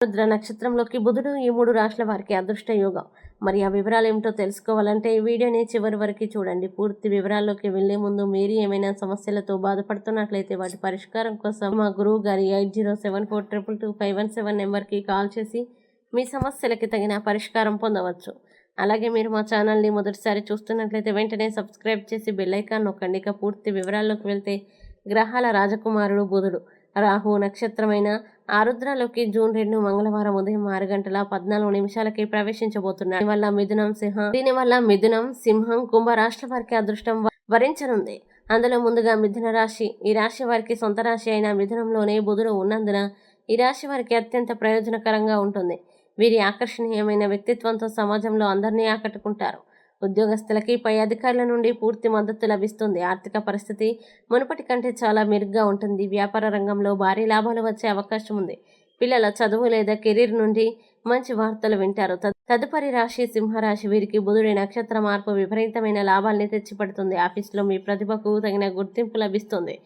రుద్ర నక్షత్రంలోకి బుధుడు ఈ 3 రాశుల వారికి అదృష్ట యోగం. మరి ఆ వివరాలు ఏమిటో తెలుసుకోవాలంటే ఈ వీడియోని చివరి వరకు చూడండి. పూర్తి వివరాల్లోకి వెళ్లే ముందు మీరు ఏమైనా సమస్యలతో బాధపడుతున్నట్లయితే వాటి పరిష్కారం కోసం మా గురువు గారి 8074222517 నెంబర్కి కాల్ చేసి మీ సమస్యలకి తగిన పరిష్కారం పొందవచ్చు. అలాగే మీరు మా ఛానల్ని మొదటిసారి చూస్తున్నట్లయితే వెంటనే సబ్స్క్రైబ్ చేసి బెల్ ఐకాన్ నొక్కండి. ఇక పూర్తి వివరాల్లోకి వెళ్తే గ్రహాల రాజకుమారుడు బుధుడు. రాహు నక్షత్రమైన ఆరుద్రలోకి జూన్ 2 మంగళవారం ఉదయం 6:14 ప్రవేశించబోతున్నాడు. దీనివల్ల మిథునం, సింహం, కుంభ రాశుల వారికి అదృష్టం వరించనుంది. అందులో ముందుగా మిథున రాశి. ఈ రాశి వారికి సొంత రాశి అయిన మిథునంలోనే బుధుడు ఉన్నందున ఈ రాశి వారికి అత్యంత ప్రయోజనకరంగా ఉంటుంది. వీరి ఆకర్షణీయమైన వ్యక్తిత్వంతో సమాజంలో అందరినీ ఆకట్టుకుంటారు. ఉద్యోగస్తులకి పై అధికారుల నుండి పూర్తి మద్దతు లభిస్తుంది. ఆర్థిక పరిస్థితి మునుపటి కంటే చాలా మెరుగ్గా ఉంటుంది. వ్యాపార రంగంలో భారీ లాభాలు వచ్చే అవకాశం ఉంది. పిల్లల చదువు లేదా కెరీర్ నుండి మంచి వార్తలు వింటారు. తదుపరి రాశి సింహరాశి. వీరికి బుధుడి నక్షత్ర మార్పు విపరీతమైన లాభాల్ని తెచ్చిపెడుతుంది. ఆఫీసులో మీ ప్రతిభకు తగిన గుర్తింపు లభిస్తుంది.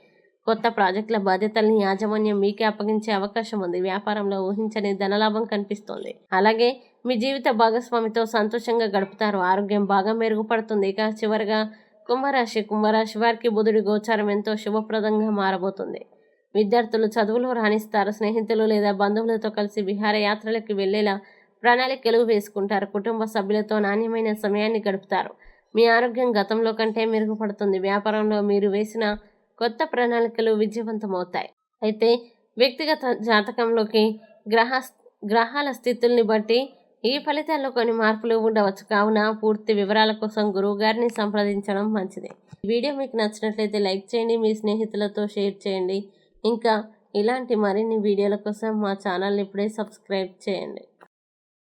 కొత్త ప్రాజెక్టుల బాధ్యతల్ని యాజమాన్యం మీకే అప్పగించే అవకాశం ఉంది. వ్యాపారంలో ఊహించని ధనలాభం కనిపిస్తోంది. అలాగే మీ జీవిత భాగస్వామితో సంతోషంగా గడుపుతారు. ఆరోగ్యం బాగా మెరుగుపడుతుంది. ఇక చివరిగా కుంభరాశి వారికి బుధుడి గోచారం ఎంతో శుభప్రదంగా మారబోతుంది. విద్యార్థులు చదువులో రాణిస్తారు. స్నేహితులు లేదా బంధువులతో కలిసి విహారయాత్రలకు వెళ్లేలా ప్రణాళికలు వేసుకుంటారు. కుటుంబ సభ్యులతో నాణ్యమైన సమయాన్ని గడుపుతారు. మీ ఆరోగ్యం గతంలో కంటే మెరుగుపడుతుంది. వ్యాపారంలో మీరు వేసిన కొత్త ప్రణాళికలు విజయవంతమవుతాయి. అయితే వ్యక్తిగత జాతకంలోకి గ్రహాల స్థితుల్ని బట్టి ఈ ఫలితాల్లో కొన్ని మార్పులు ఉండవచ్చు. కావున పూర్తి వివరాల కోసం గురువు గారిని సంప్రదించడం మంచిది. ఈ వీడియో మీకు నచ్చినట్లయితే లైక్ చేయండి, మీ స్నేహితులతో షేర్ చేయండి. ఇంకా ఇలాంటి మరిన్ని వీడియోల కోసం మా ఛానల్ని ఇప్పుడే సబ్స్క్రైబ్ చేయండి.